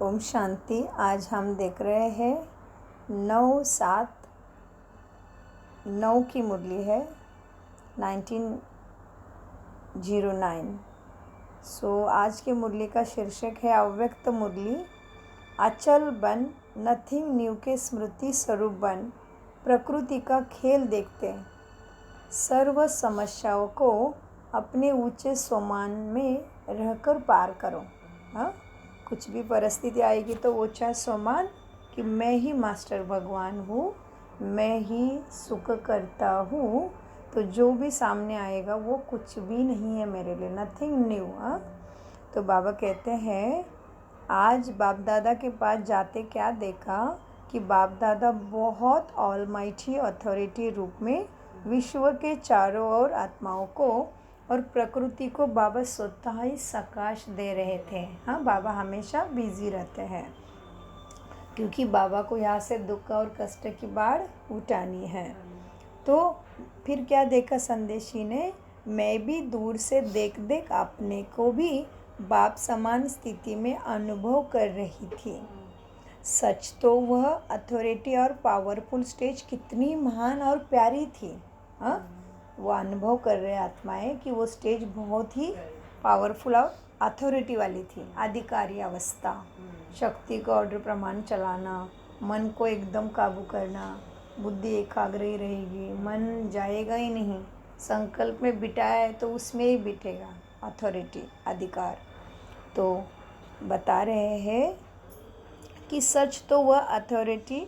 ओम शांति। आज हम देख रहे हैं 9/7/9 की मुरली है 1909। आज के मुरली का शीर्षक है अव्यक्त मुरली। अचल बन, नथिंग न्यू के स्मृति स्वरूप बन, प्रकृति का खेल देखते, सर्व समस्याओं को अपने ऊंचे सोमान में रहकर पार करो। हाँ, कुछ भी परिस्थिति आएगी तो ऊंचा सोमान कि मैं ही मास्टर भगवान हूँ, मैं ही सुख करता हूँ, तो जो भी सामने आएगा वो कुछ भी नहीं है मेरे लिए, नथिंग न्यू। हाँ, तो बाबा कहते हैं आज बाप दादा के पास जाते क्या देखा कि बाप दादा बहुत ऑलमाइटी अथॉरिटी रूप में विश्व के चारों ओर आत्माओं को और प्रकृति को बाबा स्वतः ही सकाश दे रहे थे। हाँ, बाबा हमेशा बिजी रहते हैं क्योंकि बाबा को यहाँ से दुख और कष्ट की बाढ़ उठानी है। तो फिर क्या देखा संदेशी ने, मैं भी दूर से देख देख अपने को भी बाप समान स्थिति में अनुभव कर रही थी। सच तो वह अथॉरिटी और पावरफुल स्टेज कितनी महान और प्यारी थी। हाँ, वो अनुभव कर रहे आत्माएं कि वो स्टेज बहुत ही पावरफुल और अथॉरिटी वाली थी। अधिकारी अवस्था, शक्ति का ऑर्डर प्रमाण चलाना, मन को एकदम काबू करना, बुद्धि एकाग्र ही रहेगी, मन जाएगा ही नहीं, संकल्प में बिठाया है तो उसमें ही बिठेगा। अथॉरिटी, अधिकार। तो बता रहे हैं कि सच तो वह अथॉरिटी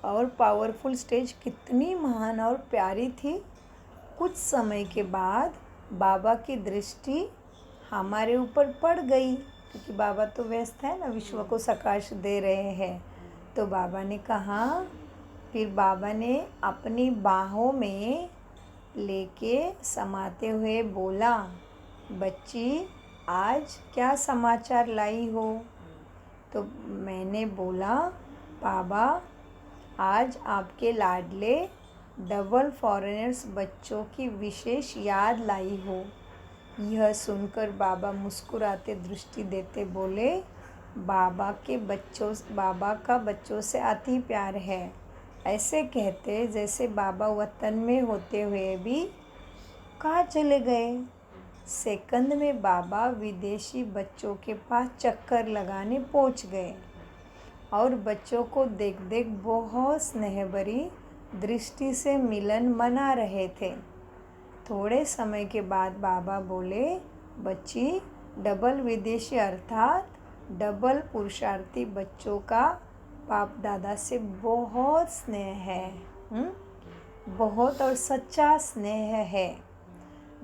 और पावरफुल स्टेज कितनी महान और प्यारी थी। कुछ समय के बाद बाबा की दृष्टि हमारे ऊपर पड़ गई क्योंकि बाबा तो व्यस्त है ना, विश्व को सकाश दे रहे हैं। तो बाबा ने कहा, फिर बाबा ने अपनी बाहों में लेके समाते हुए बोला, बच्ची आज क्या समाचार लाई हो? तो मैंने बोला, बाबा आज आपके लाडले डबल फॉरेनर्स बच्चों की विशेष याद लाई हो। यह सुनकर बाबा मुस्कुराते दृष्टि देते बोले, बाबा का बच्चों से अति प्यार है। ऐसे कहते जैसे बाबा वतन में होते हुए भी कहाँ चले गए। सेकंड में बाबा विदेशी बच्चों के पास चक्कर लगाने पहुँच गए और बच्चों को देख देख बहुत स्नेह भरी दृष्टि से मिलन मना रहे थे। थोड़े समय के बाद बाबा बोले, बच्ची डबल विदेशी अर्थात डबल पुरुषार्थी बच्चों का बाप दादा से बहुत स्नेह है। बहुत और सच्चा स्नेह है।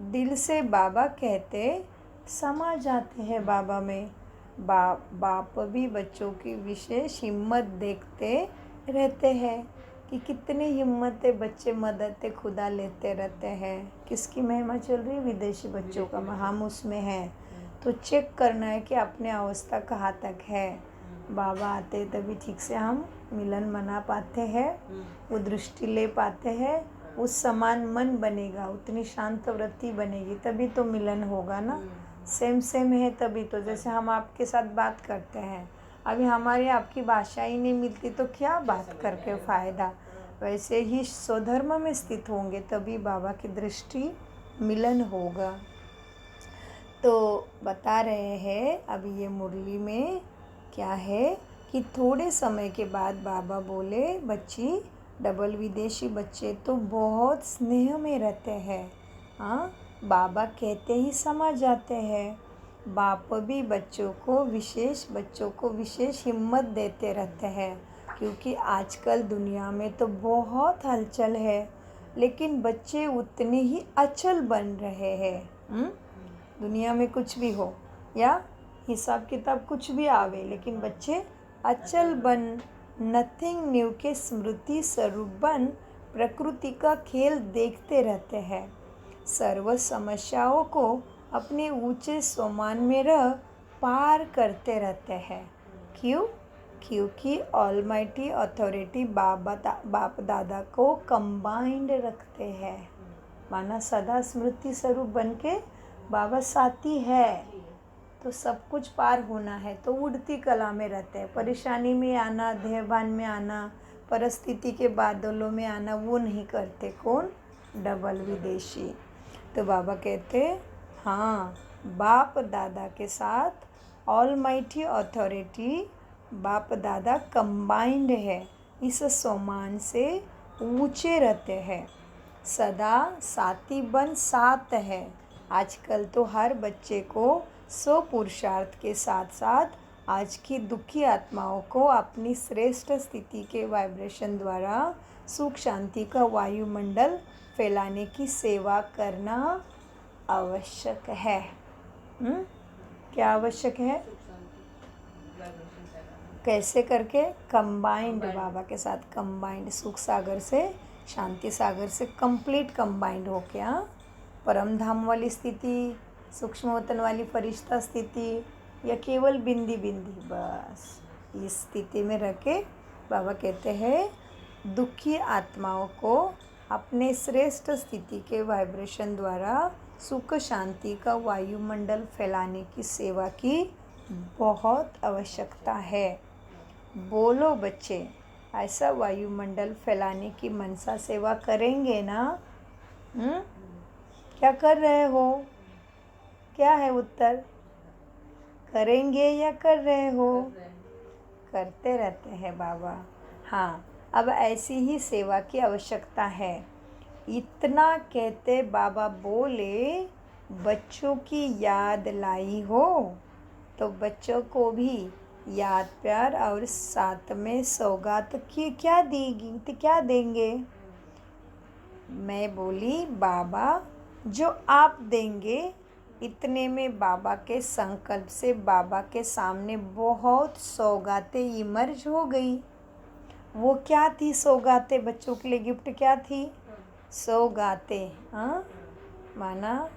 दिल से बाबा कहते समा जाते हैं बाबा में। बाप भी बच्चों की विशेष हिम्मत देखते रहते हैं कि कितनी हिम्मत है, बच्चे मदद खुदा लेते रहते हैं। किसकी महिमा चल रही है? विदेशी बच्चों का। हम उसमें हैं तो चेक करना है कि अपने अवस्था कहाँ तक है। बाबा आते तभी ठीक से हम मिलन मना पाते हैं, वो दृष्टि ले पाते हैं, उस समान मन बनेगा, उतनी शांत वृत्ति बनेगी, तभी तो मिलन होगा ना। सेम है तभी तो। जैसे हम आपके साथ बात करते हैं, अभी हमारी आपकी भाषा ही नहीं मिलती तो क्या बात करके फ़ायदा। वैसे ही स्वधर्म में स्थित होंगे तभी बाबा की दृष्टि मिलन होगा। तो बता रहे हैं अभी ये मुरली में क्या है कि थोड़े समय के बाद बाबा बोले, बच्ची डबल विदेशी बच्चे तो बहुत स्नेह में रहते हैं। हाँ, बाबा कहते ही समझ जाते हैं। बाप भी बच्चों को विशेष हिम्मत देते रहते हैं क्योंकि आजकल दुनिया में तो बहुत हलचल है, लेकिन बच्चे उतने ही अचल बन रहे हैं। दुनिया में कुछ भी हो या हिसाब किताब कुछ भी आवे, लेकिन बच्चे अचल बन, नथिंग न्यू के स्मृति स्वरूप बन, प्रकृति का खेल देखते रहते हैं, सर्व समस्याओं को अपने ऊंचे सोमान में रह पार करते रहते हैं। क्यों? क्योंकि ऑलमाइटी अथॉरिटी बाप दादा को कंबाइंड रखते हैं। माना सदा स्मृति स्वरूप बन के बाबा साथी है। तो सब कुछ पार होना है तो उड़ती कला में रहते हैं। परेशानी में आना, देहभान में आना, परिस्थिति के बादलों में आना, वो नहीं करते। कौन? डबल विदेशी। तो बाबा कहते हाँ, बाप दादा के साथ ऑलमाइटी अथॉरिटी, बाप दादा कंबाइंड है, इस सम्मान से ऊंचे रहते हैं। सदा साथी बन साथ है। आजकल तो हर बच्चे को स्व पुरुषार्थ के साथ साथ आज की दुखी आत्माओं को अपनी श्रेष्ठ स्थिति के वाइब्रेशन द्वारा सुख शांति का वायुमंडल फैलाने की सेवा करना आवश्यक है। क्या आवश्यक है? कैसे करके? कंबाइंड, बाबा के साथ कंबाइंड, सुख सागर से, शांति सागर से कंप्लीट कंबाइंड हो क्या परम धाम वाली स्थिति, सूक्ष्म वतन वाली फरिश्ता स्थिति, या केवल बिंदी बिंदी, बस इस स्थिति में रह के बाबा कहते हैं दुखी आत्माओं को अपने श्रेष्ठ स्थिति के वाइब्रेशन द्वारा सुख शांति का वायुमंडल फैलाने की सेवा की बहुत आवश्यकता है। बोलो बच्चे, ऐसा वायुमंडल फैलाने की मनसा सेवा करेंगे ना? क्या कर रहे हो? क्या है उत्तर? करेंगे या कर रहे हो? करते रहते हैं बाबा। हाँ, अब ऐसी ही सेवा की आवश्यकता है। इतना कहते बाबा बोले, बच्चों की याद लाई हो तो बच्चों को भी याद प्यार और साथ में सौगात की क्या देगी, तो क्या देंगे? मैं बोली बाबा जो आप देंगे, इतने में बाबा के संकल्प से बाबा के सामने बहुत सौगातें इमर्ज हो गई। वो क्या थी सौगातें? बच्चों के लिए गिफ्ट क्या थी? सौगातें। हाँ, माना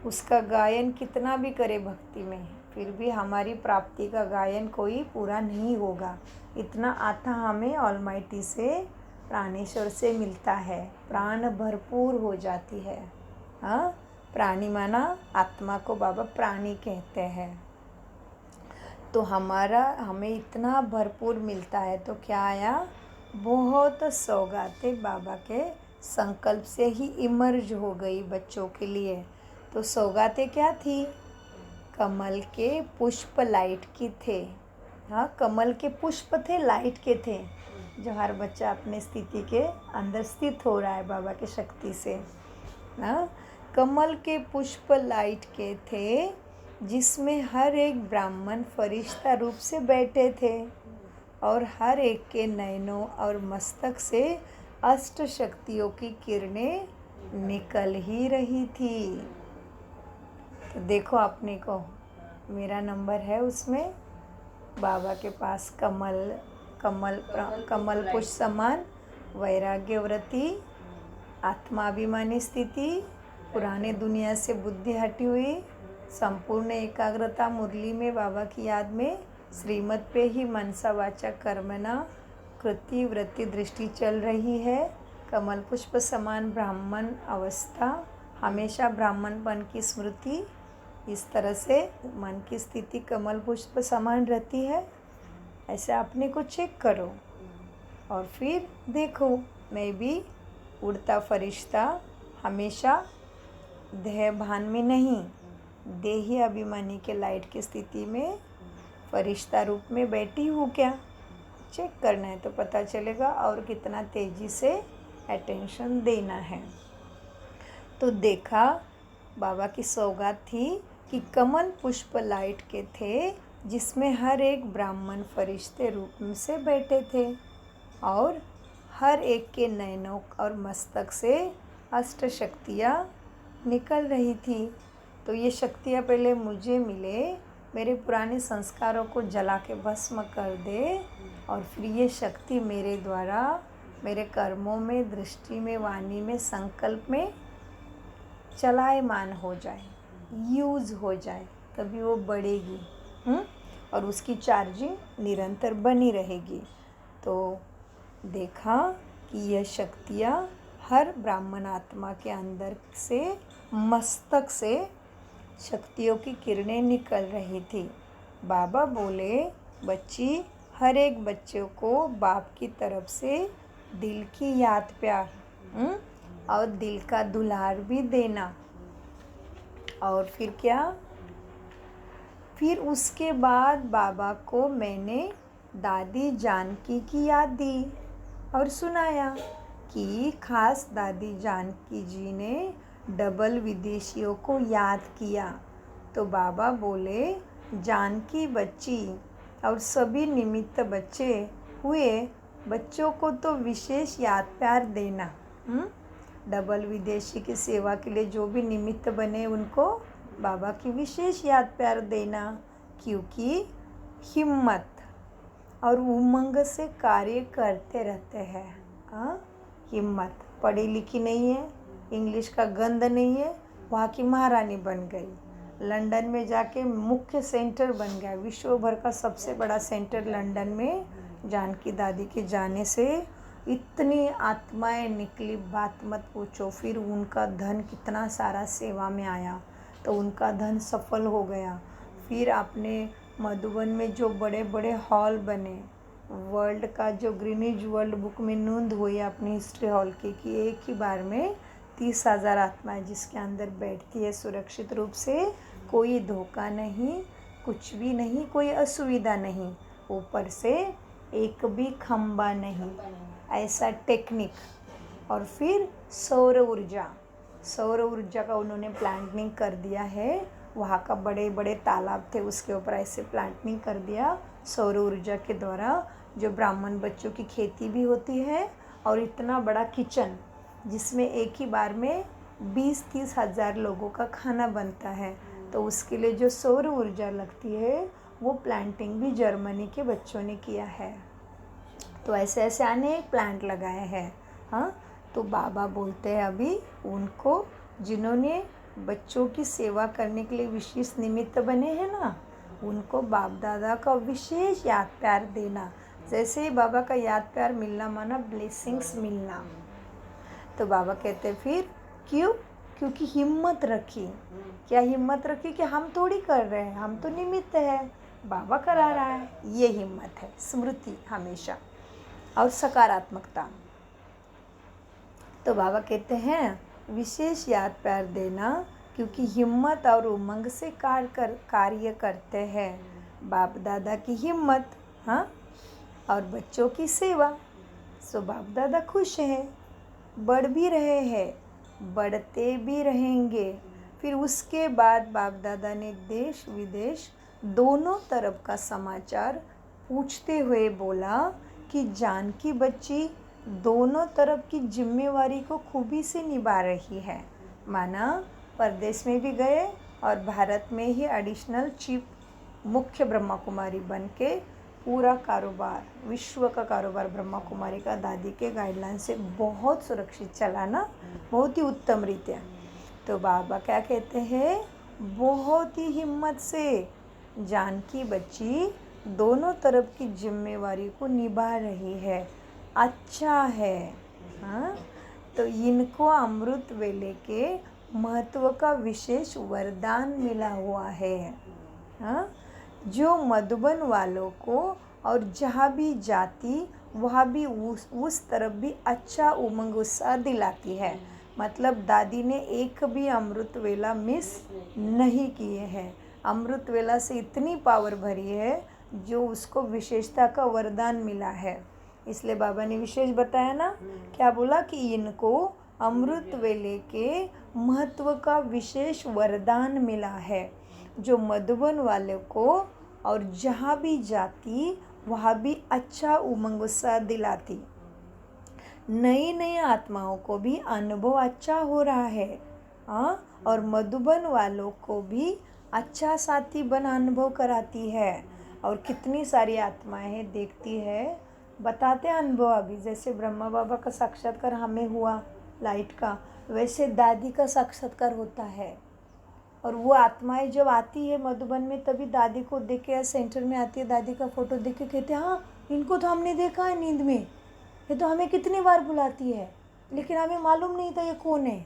उसका गायन कितना भी करे भक्ति में, फिर भी हमारी प्राप्ति का गायन कोई पूरा नहीं होगा। इतना आता हमें ऑलमाइटी से, प्राणेश्वर से मिलता है, प्राण भरपूर हो जाती है। हाँ, प्राणी माना आत्मा को बाबा प्राणी कहते हैं। तो हमें इतना भरपूर मिलता है तो क्या आया? बहुत सौगातें बाबा के संकल्प से ही इमर्ज हो गई बच्चों के लिए। तो सौगातें क्या थी? कमल के पुष्प लाइट की थे। हाँ, कमल के पुष्प थे, लाइट के थे, जो हर बच्चा अपने स्थिति के अंदर स्थित हो रहा है बाबा की शक्ति से। हाँ, कमल के पुष्प लाइट के थे, जिसमें हर एक ब्राह्मण फरिश्ता रूप से बैठे थे और हर एक के नयनों और मस्तक से अष्ट शक्तियों की किरणें निकल ही रही थी। तो देखो अपने को, मेरा नंबर है उसमें। बाबा के पास कमल पुष्प समान वैराग्यव्रति, आत्माभिमानी स्थिति, पुराने दुनिया से बुद्धि हटी हुई, संपूर्ण एकाग्रता मुरली में बाबा की याद में, श्रीमत पे ही मनसा वाचा कर्मणा कृति वृत्ति दृष्टि चल रही है। कमल पुष्प समान ब्राह्मण अवस्था, हमेशा ब्राह्मणपन की स्मृति, इस तरह से मन की स्थिति कमल पुष्प समान रहती है। ऐसे अपने को चेक करो और फिर देखो, मैं भी उड़ता फरिश्ता, हमेशा देह भान में नहीं, देही अभिमानी के लाइट की स्थिति में फरिश्ता रूप में बैठी हूँ क्या? चेक करना है तो पता चलेगा और कितना तेज़ी से अटेंशन देना है। तो देखा बाबा की सौगात थी कि कमल पुष्प लाइट के थे, जिसमें हर एक ब्राह्मण फरिश्ते रूप से बैठे थे और हर एक के नयनों और मस्तक से अष्ट शक्तियाँ निकल रही थी। तो ये शक्तियाँ पहले मुझे मिले, मेरे पुराने संस्कारों को जला के भस्म कर दे और फिर ये शक्ति मेरे द्वारा मेरे कर्मों में, दृष्टि में, वाणी में, संकल्प में चलायमान हो जाए, यूज़ हो जाए, तभी वो बढ़ेगी और उसकी चार्जिंग निरंतर बनी रहेगी। तो देखा कि यह शक्तियाँ हर ब्राह्मण आत्मा के अंदर से, मस्तक से शक्तियों की किरणें निकल रही थी। बाबा बोले, बच्ची, हर एक बच्चे को बाप की तरफ से दिल की याद प्यार और दिल का दुलार भी देना। और फिर क्या? फिर उसके बाद बाबा को मैंने दादी जानकी की याद दी और सुनाया कि खास दादी जानकी जी ने डबल विदेशियों को याद किया। तो बाबा बोले, जानकी बच्ची और सभी निमित्त बच्चे हुए बच्चों को तो विशेष याद प्यार देना। डबल विदेशी की सेवा के लिए जो भी निमित्त बने उनको बाबा की विशेष याद प्यार देना, क्योंकि हिम्मत और उमंग से कार्य करते रहते हैं। हिम्मत, पढ़ी लिखी नहीं है, इंग्लिश का गंध नहीं है, वहाँ की महारानी बन गई, लंदन में जाके मुख्य सेंटर बन गया, विश्व भर का सबसे बड़ा सेंटर लंदन में जानकी दादी के जाने से इतनी आत्माएं निकली, बात मत पूछो। फिर उनका धन कितना सारा सेवा में आया, तो उनका धन सफल हो गया। फिर आपने मधुबन में जो बड़े बड़े हॉल बने, वर्ल्ड का जो ग्रीनिज वर्ल्ड बुक में नोंद हुई अपनी हिस्ट्री हॉल की, कि एक ही बार में 30,000 आत्माएं जिसके अंदर बैठती है सुरक्षित रूप से, कोई धोखा नहीं, कुछ भी नहीं, कोई असुविधा नहीं, ऊपर से एक भी खंबा नहीं, ऐसा टेक्निक। और फिर सौर ऊर्जा का उन्होंने प्लांटिंग कर दिया है। वहाँ का बड़े बड़े तालाब थे, उसके ऊपर ऐसे प्लांटिंग कर दिया सौर ऊर्जा के द्वारा, जो ब्राह्मण बच्चों की खेती भी होती है। और इतना बड़ा किचन जिसमें एक ही बार में 20-30 हज़ार लोगों का खाना बनता है, तो उसके लिए जो सौर ऊर्जा लगती है वो प्लांटिंग भी जर्मनी के बच्चों ने किया है। तो ऐसे ऐसे अनेक प्लांट लगाए हैं। तो बाबा बोलते हैं अभी उनको, जिन्होंने बच्चों की सेवा करने के लिए विशेष निमित्त बने हैं ना, उनको बाप दादा का विशेष याद प्यार देना। जैसे ही बाबा का याद प्यार मिलना माना ब्लेसिंग्स मिलना। तो बाबा कहते हैं फिर क्यों? क्योंकि हिम्मत रखी। क्या हिम्मत रखी? कि हम थोड़ी कर रहे हैं, हम तो निमित्त है, बाबा करा रहा है, ये हिम्मत है, स्मृति हमेशा और सकारात्मकता। तो बाबा कहते हैं विशेष याद प्यार देना, क्योंकि हिम्मत और उमंग से कार्य करते हैं। बाप दादा की हिम्मत और बच्चों की सेवा। सो बाप दादा खुश हैं, बढ़ भी रहे हैं, बढ़ते भी रहेंगे। फिर उसके बाद बाप दादा ने देश विदेश दोनों तरफ का समाचार पूछते हुए बोला कि जानकी बच्ची दोनों तरफ की जिम्मेवारी को खूबी से निभा रही है। माना परदेश में भी गए और भारत में ही एडिशनल चीफ मुख्य ब्रह्मा कुमारी बन के पूरा कारोबार, विश्व का कारोबार ब्रह्मा कुमारी का दादी के गाइडलाइन से बहुत सुरक्षित चलाना, बहुत ही उत्तम रीत्या। तो बाबा क्या कहते हैं, बहुत ही हिम्मत से जानकी बच्ची दोनों तरफ की जिम्मेवारी को निभा रही है, अच्छा है। तो इनको अमृत वेले के महत्व का विशेष वरदान मिला हुआ है। जो मधुबन वालों को और जहाँ भी जाती वहाँ भी उस तरफ भी अच्छा उमंग उत्साह दिलाती है। मतलब दादी ने एक भी अमृत वेला मिस नहीं किए हैं। अमृत वेला से इतनी पावर भरी है जो उसको विशेषता का वरदान मिला है। इसलिए बाबा ने विशेष बताया ना, क्या बोला कि इनको अमृत वेले के महत्व का विशेष वरदान मिला है, जो मधुबन वाले को और जहाँ भी जाती वहाँ भी अच्छा उमंग उत्साह दिलाती। नई नई आत्माओं को भी अनुभव अच्छा हो रहा है। और मधुबन वालों को भी अच्छा साथी बन अनुभव कराती है। और कितनी सारी आत्माएं हैं, देखती है, बताते हैं अनुभव। अभी जैसे ब्रह्मा बाबा का साक्षात्कार हमें हुआ लाइट का, वैसे दादी का साक्षात्कार होता है। और वो आत्माएं जब आती है मधुबन में, तभी दादी को देख के, या सेंटर में आती है, दादी का फोटो देख के कहते हैं हाँ इनको तो हमने देखा है नींद में, ये तो हमें कितनी बार बुलाती है, लेकिन हमें मालूम नहीं था ये कौन है।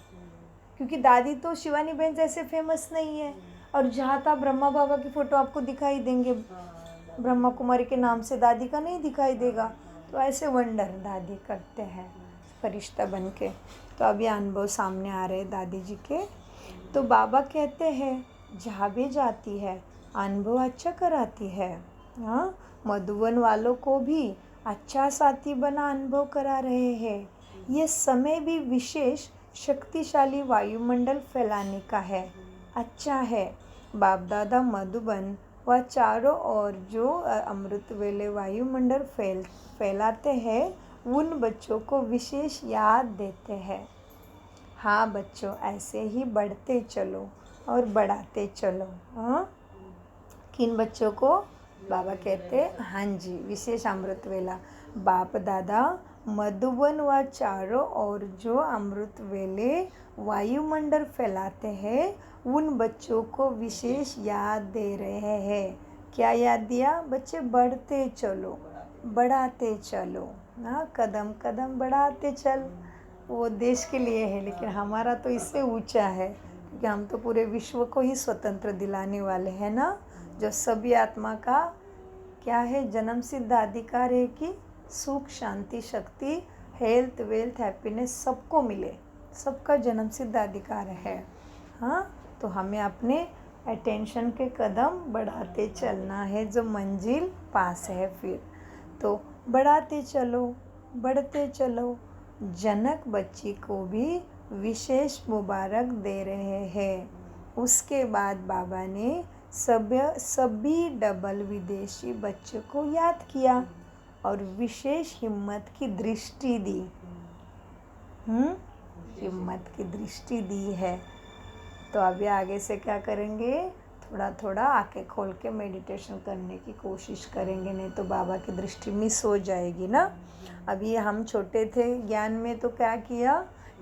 क्योंकि दादी तो शिवानी बहन जैसे फेमस नहीं है और जहाँ तहाँ ब्रह्मा बाबा की फ़ोटो आपको दिखाई देंगे, ब्रह्मा कुमारी के नाम से दादी का नहीं दिखाई देगा। तो ऐसे वंडर दादी करते हैं फरिश्ता बन के। तो अभी अनुभव सामने आ रहे दादी जी के। तो बाबा कहते हैं जहाँ भी जाती है अनुभव अच्छा कराती है। हाँ, मधुबन वालों को भी अच्छा साथी बना अनुभव करा रहे हैं। ये समय भी विशेष शक्तिशाली वायुमंडल फैलाने का है। अच्छा है, बाप दादा मधुबन व चारों ओर जो अमृत वेले वायुमंडल फैलाते हैं उन बच्चों को विशेष याद देते हैं। हाँ बच्चों, ऐसे ही बढ़ते चलो और बढ़ाते चलो। हाँ, किन बच्चों को? बाबा कहते हाँ जी, विशेष अमृत वेला बाप दादा मधुबन व चारों ओर जो अमृत वेले वायुमंडल फैलाते हैं उन बच्चों को विशेष याद दे रहे हैं। क्या याद दिया? बच्चे बढ़ते चलो, बढ़ाते चलो। हाँ, कदम कदम बढ़ाते चल। वो देश के लिए है, लेकिन हमारा तो इससे ऊंचा है, क्योंकि हम तो पूरे विश्व को ही स्वतंत्र दिलाने वाले हैं ना। जो सभी आत्मा का क्या है? जन्म सिद्ध अधिकार है कि सुख, शांति, शक्ति, हेल्थ, वेल्थ, हैप्पीनेस सबको मिले। सबका जन्म सिद्ध अधिकार है। हाँ, तो हमें अपने अटेंशन के कदम बढ़ाते चलना है, जो मंजिल पास है। फिर तो बढ़ाते चलो, बढ़ते चलो। जनक बच्ची को भी विशेष मुबारक दे रहे हैं। उसके बाद बाबा ने सभी डबल विदेशी बच्चों को याद किया और विशेष हिम्मत की दृष्टि दी। हिम्मत की दृष्टि दी है। तो अभी आगे से क्या करेंगे? थोड़ा थोड़ा आंखें खोल के मेडिटेशन करने की कोशिश करेंगे, नहीं तो बाबा की दृष्टि मिस हो जाएगी ना। अभी हम छोटे थे ज्ञान में, तो क्या किया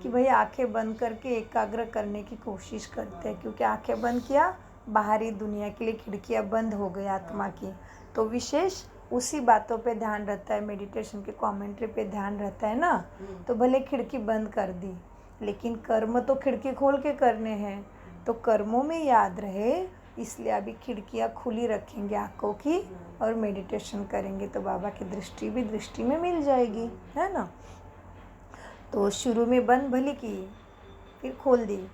कि भाई आंखें बंद करके एकाग्र करने की कोशिश करते हैं, क्योंकि आंखें बंद किया बाहरी दुनिया के लिए खिड़कियां बंद हो गई आत्मा की। तो विशेष उसी बातों पे ध्यान रहता है, मेडिटेशन के कमेंट्री पे ध्यान रहता है ना। तो भले खिड़की बंद कर दी, लेकिन कर्म तो खिड़की खोल के करने हैं, तो कर्मों में याद रहे, इसलिए अभी खिड़कियाँ खुली रखेंगे आँखों की और मेडिटेशन करेंगे, तो बाबा की दृष्टि भी दृष्टि में मिल जाएगी, है ना। तो शुरू में बंद भली की, फिर खोल दी,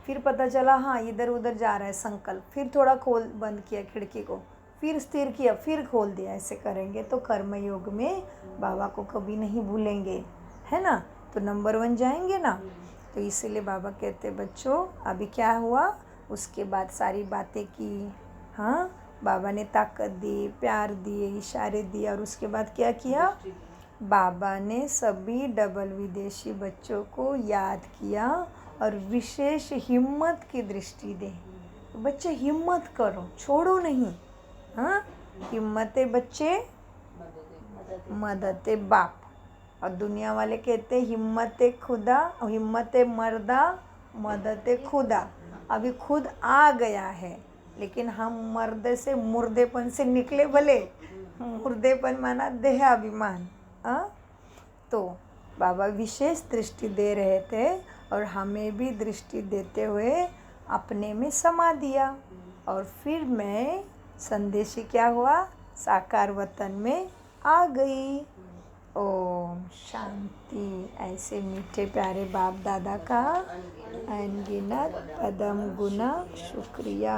फिर पता चला हाँ इधर उधर जा रहा है संकल्प, फिर थोड़ा बंद किया खिड़की को, फिर स्थिर किया, फिर खोल दिया। ऐसे करेंगे तो कर्मयोग में बाबा को कभी नहीं भूलेंगे, है ना। तो नंबर 1 जाएंगे ना। तो इसीलिए बाबा कहते बच्चों अभी क्या हुआ, उसके बाद सारी बातें की। हाँ, बाबा ने ताकत दी, प्यार दिए, इशारे दिए, और उसके बाद क्या किया? बाबा ने सभी डबल विदेशी बच्चों को याद किया और विशेष हिम्मत की दृष्टि दे। बच्चे हिम्मत करो, छोड़ो नहीं। हाँ, हिम्मते बच्चे, मदते बाप। और दुनिया वाले कहते हिम्मते खुदा, हिम्मते मर्दा, मदते खुदा। अभी खुद आ गया है, लेकिन हम मर्दे से, मुर्देपन से निकले भले। मुर्देपन माना देह अभिमान। तो बाबा विशेष दृष्टि दे रहे थे और हमें भी दृष्टि देते हुए अपने में समा दिया। और फिर मैं संदेशी क्या हुआ? साकार वतन में आ गई। ओम शांति। ऐसे मीठे प्यारे बाप दादा का अनगिनत पदम गुना शुक्रिया।